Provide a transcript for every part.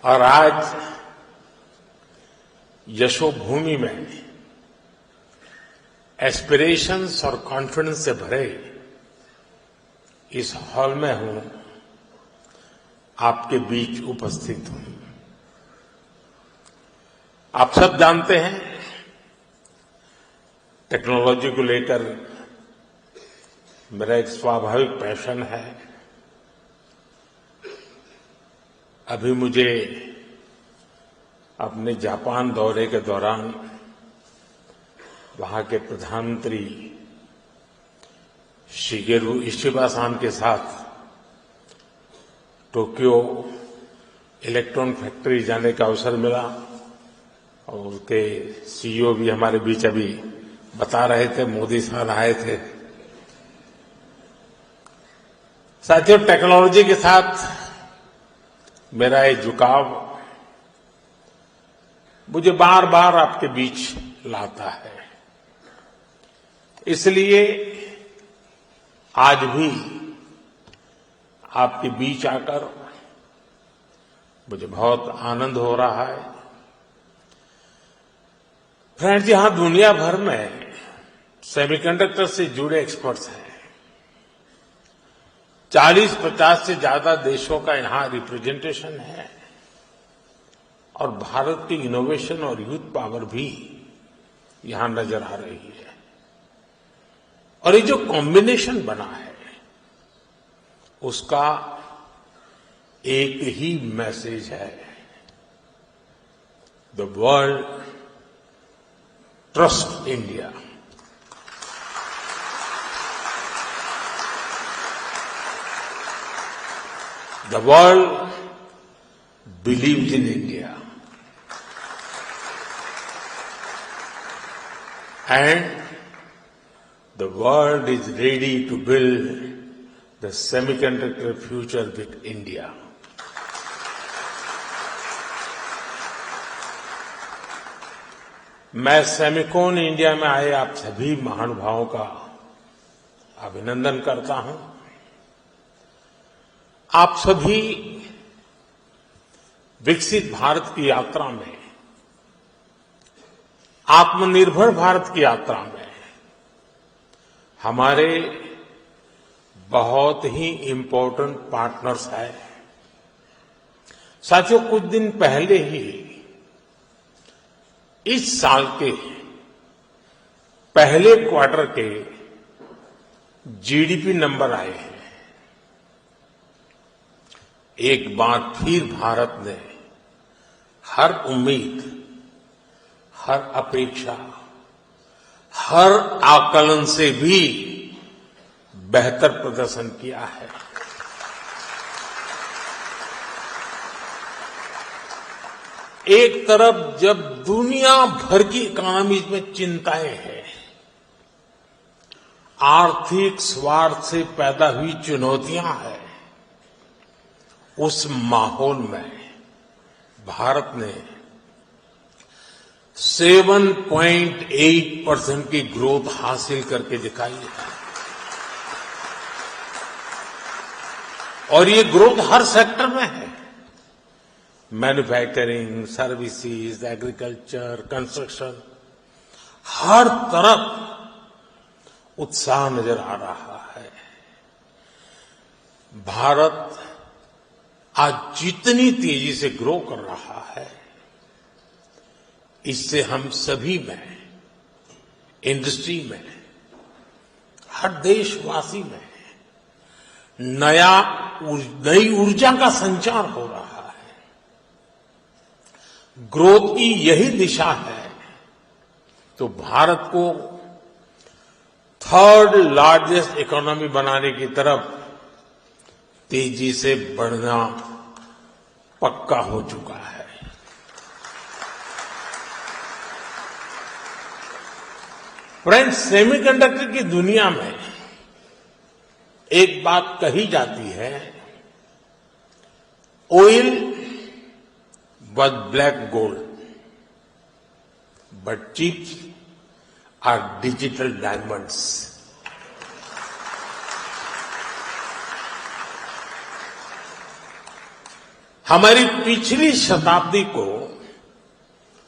और आज यशोभूमि में एस्पिरेशंस और कॉन्फिडेंस से भरे इस हॉल में हूं, आपके बीच उपस्थित हूं। आप सब जानते हैं, टेक्नोलॉजी को लेकर मेरा एक स्वाभाविक पैशन है। अभी मुझे अपने जापान दौरे के दौरान वहां के प्रधानमंत्री शिगेरू इशिबा-सान के साथ टोक्यो इलेक्ट्रॉन फैक्ट्री जाने का अवसर मिला और उसके सीईओ भी हमारे बीच अभी बता रहे थे, मोदी साहब आए थे। साथियों, टेक्नोलॉजी के साथ मेरा ये झुकाव मुझे बार बार आपके बीच लाता है। इसलिए आज भी आपके बीच आकर मुझे बहुत आनंद हो रहा है। फ्रेंड्स, यहां दुनिया भर में सेमीकंडक्टर से जुड़े एक्सपर्ट्स हैं। 40-50 से ज्यादा देशों का यहां रिप्रेजेंटेशन है और भारत की इनोवेशन और यूथ पावर भी यहां नजर आ रही है। और ये जो कॉम्बिनेशन बना है उसका एक ही मैसेज है, the world trust India. The world believes in India. And the world is ready to build the semiconductor future with India. मैं सेमिकॉन इंडिया में आए आप सभी महानुभावों का अभिनंदन करता हूं। आप सभी विकसित भारत की यात्रा में, आत्मनिर्भर भारत की यात्रा में हमारे बहुत ही इम्पोर्टेंट पार्टनर्स हैं। साथियों, कुछ दिन पहले ही इस साल के पहले क्वार्टर के जीडीपी नंबर आए हैं। एक बार फिर भारत ने हर उम्मीद, हर अपेक्षा, हर आकलन से भी बेहतर प्रदर्शन किया है। एक तरफ जब दुनिया भर की इकोनॉमीज में चिंताएं हैं, आर्थिक स्वार्थ से पैदा हुई चुनौतियां हैं, उस माहौल में भारत ने 7.8% की ग्रोथ हासिल करके दिखाई है। और ये ग्रोथ हर सेक्टर में है, मैन्युफैक्चरिंग, सर्विसेज, एग्रीकल्चर, कंस्ट्रक्शन, हर तरफ उत्साह नजर आ रहा है। भारत आज जितनी तेजी से ग्रो कर रहा है, इससे हम सभी में, इंडस्ट्री में, हर देशवासी में नई ऊर्जा का संचार हो रहा है। ग्रोथ की यही दिशा है तो भारत को थर्ड लार्जेस्ट इकोनॉमी बनाने की तरफ तेजी से बढ़ना पक्का हो चुका है। फ्रेंड्स, सेमीकंडक्टर की दुनिया में एक बात कही जाती है, oil was black gold, but chips are digital diamonds. हमारी पिछली शताब्दी को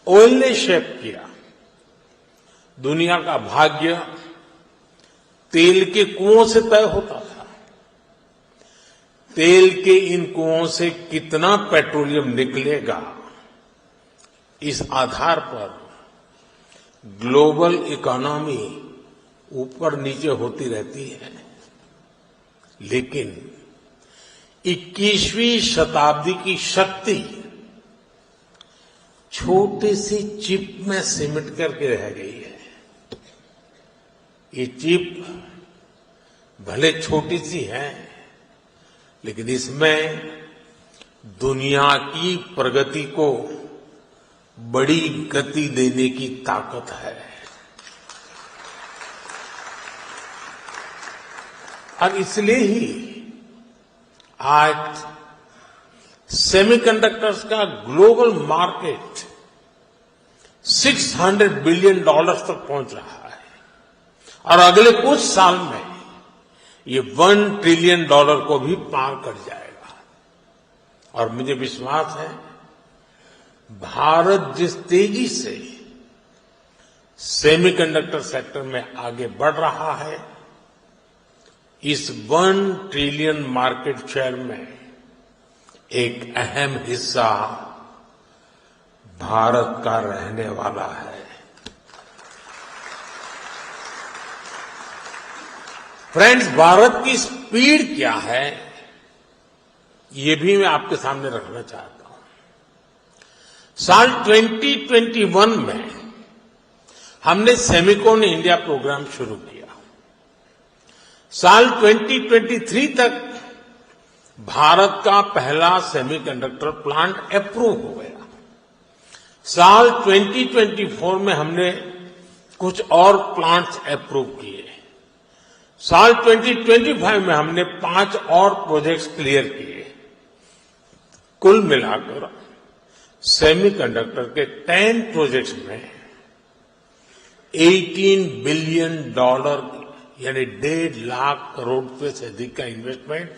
ऑयल ने शेप किया। दुनिया का भाग्य तेल के कुओं से तय होता था। तेल के इन कुओं से कितना पेट्रोलियम निकलेगा, इस आधार पर ग्लोबल इकोनॉमी ऊपर नीचे होती रहती है। लेकिन 21वीं शताब्दी की शक्ति छोटी सी चिप में सिमट करके रह गई है। ये चिप भले छोटी सी है, लेकिन इसमें दुनिया की प्रगति को बड़ी गति देने की ताकत है। और इसलिए ही आज सेमीकंडक्टर्स का ग्लोबल मार्केट $600 बिलियन तक पहुंच रहा है और अगले कुछ साल में ये $1 ट्रिलियन को भी पार कर जाएगा। और मुझे विश्वास है, भारत जिस तेजी से सेमीकंडक्टर सेक्टर में आगे बढ़ रहा है, इस $1 ट्रिलियन मार्केट शेयर में एक अहम हिस्सा भारत का रहने वाला है। फ्रेंड्स, भारत की स्पीड क्या है, ये भी मैं आपके सामने रखना चाहता हूं। साल 2021 में हमने सेमिकॉन इंडिया प्रोग्राम शुरू किया। साल 2023 तक भारत का पहला सेमीकंडक्टर प्लांट अप्रूव हो गया। साल 2024 में हमने कुछ और प्लांट्स अप्रूव किए। साल 2025 में हमने 5 और प्रोजेक्ट्स क्लियर किए। कुल मिलाकर सेमीकंडक्टर के 10 प्रोजेक्ट्स में $18 बिलियन यानी 1.5 लाख करोड़ रुपए से अधिक का इन्वेस्टमेंट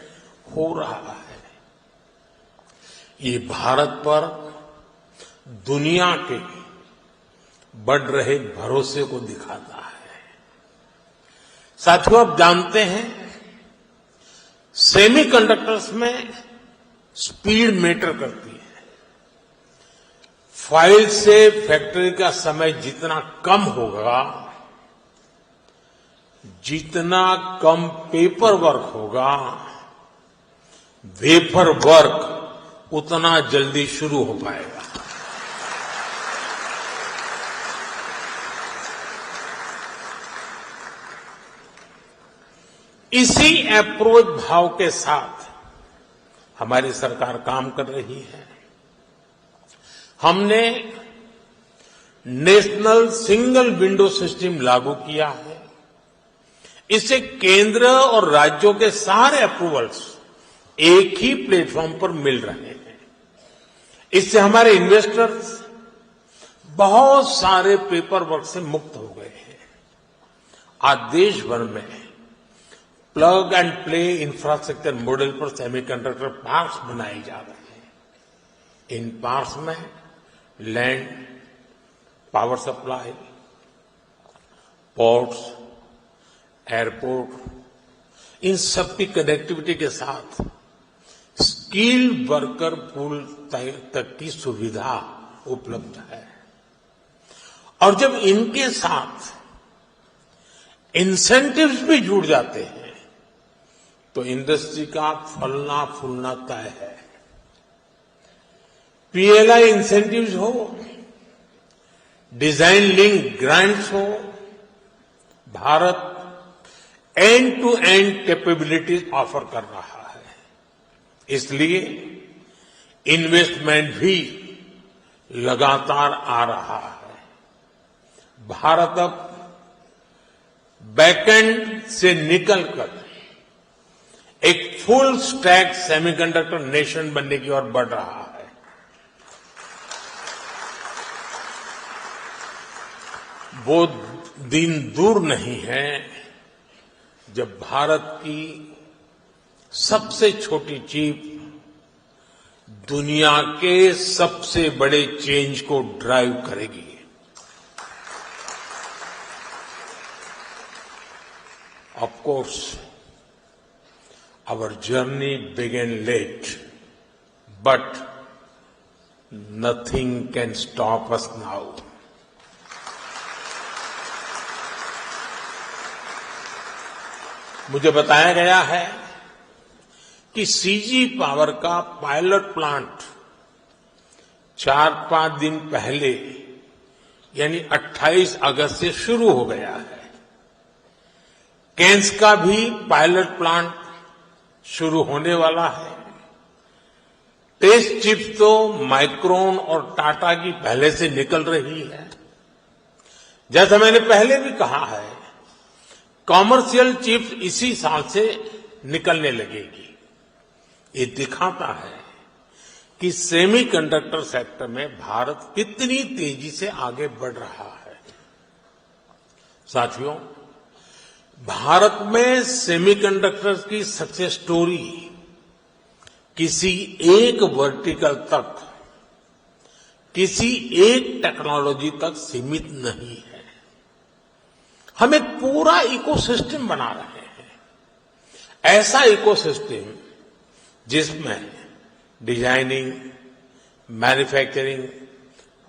हो रहा है। ये भारत पर दुनिया के बढ़ रहे भरोसे को दिखाता है। साथियों, आप जानते हैं, सेमीकंडक्टर्स में स्पीड मैटर करती है। फाइल से फैक्ट्री का समय जितना कम होगा, जितना कम पेपर वर्क होगा, वेफर वर्क उतना जल्दी शुरू हो पाएगा। इसी अप्रोच भाव के साथ हमारी सरकार काम कर रही है। हमने नेशनल सिंगल विंडो सिस्टम लागू किया है। इससे केंद्र और राज्यों के सारे अप्रूवल्स एक ही प्लेटफॉर्म पर मिल रहे हैं। इससे हमारे इन्वेस्टर्स बहुत सारे पेपर वर्क से मुक्त हो गए हैं। आज देश भर में plug and play infrastructure model पर सेमीकंडक्टर पार्क्स बनाए जा रहे हैं। इन पार्क्स में land, power supply, ports, airport, इन सब की कनेक्टिविटी के साथ स्किल्ड वर्कर पूल तक की सुविधा उपलब्ध है। और जब इनके साथ इंसेंटिव्स भी जुड़ जाते हैं, तो इंडस्ट्री का फलना फूलना तय है। पीएलआई इंसेंटिव्स हो, डिजाइन लिंक ग्रांट्स हो, Bharat end to end capabilities offer कर रहा है। इसलिए इन्वेस्टमेंट भी लगातार आ रहा है। भारत अब बैकएंड से निकलकर एक फुल स्टैक सेमीकंडक्टर नेशन बनने की ओर बढ़ रहा है। वो दिन दूर नहीं है जब भारत की सबसे छोटी चिप दुनिया के सबसे बड़े चेंज को ड्राइव करेगी। Of course our journey began late, but nothing can stop us now. मुझे बताया गया है कि सीजी पावर का पायलट प्लांट 4-5 दिन पहले यानी 28 अगस्त से शुरू हो गया है। केन्स का भी पायलट प्लांट शुरू होने वाला है। टेस्ट चिप्स तो माइक्रोन और टाटा की पहले से निकल रही है। जैसा मैंने पहले भी कहा है, कॉमर्शियल चिप्स इसी साल से निकलने लगेगी। ये दिखाता है कि सेमीकंडक्टर सेक्टर में भारत कितनी तेजी से आगे बढ़ रहा है। साथियों, भारत में सेमीकंडक्टर्स की सक्सेस स्टोरी किसी एक वर्टिकल तक, किसी एक टेक्नोलॉजी तक सीमित नहीं है। हम एक पूरा इकोसिस्टम बना रहे हैं। ऐसा इकोसिस्टम जिसमें डिजाइनिंग, मैन्युफैक्चरिंग,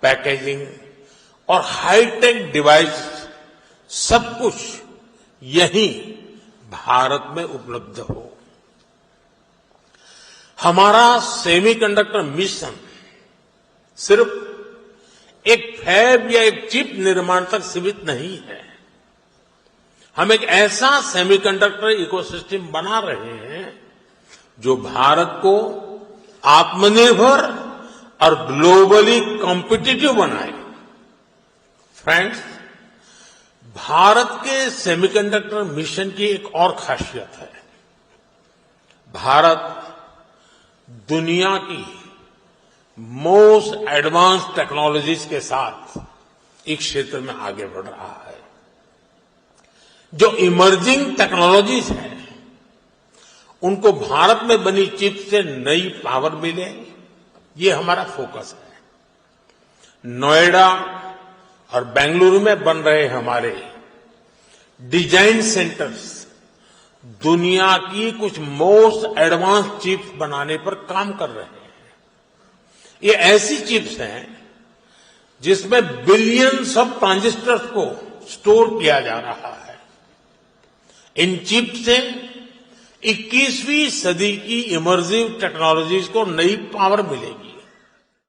पैकेजिंग और हाईटेक डिवाइस सब कुछ यही भारत में उपलब्ध हो। हमारा सेमीकंडक्टर मिशन सिर्फ एक फैब या एक चिप निर्माण तक सीमित नहीं है। हम एक ऐसा सेमीकंडक्टर इकोसिस्टम बना रहे हैं जो भारत को आत्मनिर्भर और ग्लोबली कॉम्पिटिटिव बनाए। फ्रेंड्स, भारत के सेमीकंडक्टर मिशन की एक और खासियत है। भारत दुनिया की मोस्ट एडवांस टेक्नोलॉजीज के साथ इस क्षेत्र में आगे बढ़ रहा है। जो इमर्जिंग टेक्नोलॉजीज हैं, उनको भारत में बनी चिप से नई पावर मिले, ये हमारा फोकस है। नोएडा और बेंगलुरु में बन रहे हमारे डिजाइन सेंटर्स दुनिया की कुछ मोस्ट एडवांस चिप्स बनाने पर काम कर रहे हैं। ये ऐसी चिप्स हैं जिसमें बिलियंस ऑफ ट्रांजिस्टर्स को स्टोर किया जा रहा है। इन चिप्स से 21वीं सदी की इमर्सिव टेक्नोलॉजीज को नई पावर मिलेगी।